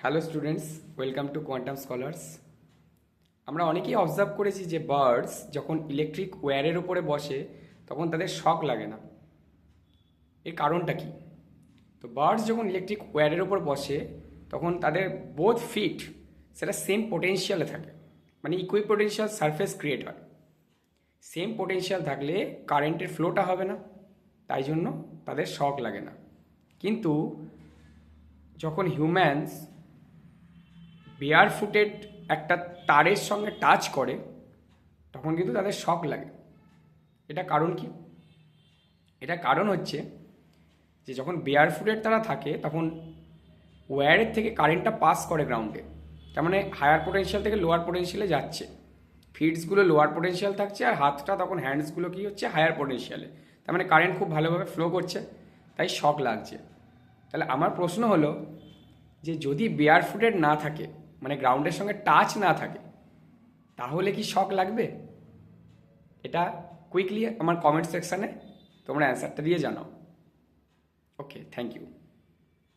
Hello students, welcome to quantum scholars. আমরা অনেকেই observe করেছি যে বার্ডস যখন ইলেকট্রিক ওয়্যারের উপরে বসে তখন তাদের শক লাগে না। এর কারণটা কি? তো বার্ডস যখন ইলেকট্রিক ওয়্যারের উপর বসে তখন তাদের বোথ ফিট সেটা সেম পোটেনশিয়ালে থাকে, মানে ইকুই পোটেনশিয়াল সারফেস ক্রিয়েট হয়। সেম পোটেনশিয়াল থাকলে কারেন্টের ফ্লোটা হবে না, তাই জন্য তাদের শক লাগে না। কিন্তু যখন হিউম্যানস বেয়ার ফুটেড একটা তারের সঙ্গে টাচ করে তখন কিন্তু তাদের শক লাগে। এটা কারণ কি? এটা কারণ হচ্ছে যে যখন বেয়ার ফুটেড তারা থাকে তখন ওয়্যারের থেকে কারেন্টটা পাস করে গ্রাউন্ডে, তার মানে হায়ার পোটেনশিয়াল থেকে লোয়ার পোটেনশিয়ালে যাচ্ছে। ফিডসগুলো লোয়ার পোটেনশিয়াল থাকছে আর হাতটা তখন হ্যান্ডসগুলো কী হচ্ছে হায়ার পোটেনশিয়ালে, তার মানে কারেন্ট খুব ভালোভাবে ফ্লো করছে, তাই শক লাগছে। তাহলে আমার প্রশ্ন হলো যে যদি বেয়ার ফুটেড না থাকে, মানে গ্রাউন্ডের সঙ্গে টাচ না থাকে, তাহলে কি শক লাগবে? এটা কুইকলি আমার কমেন্ট সেকশানে তোমরা অ্যান্সারটা দিয়ে জানাও। ওকে, থ্যাংক ইউ।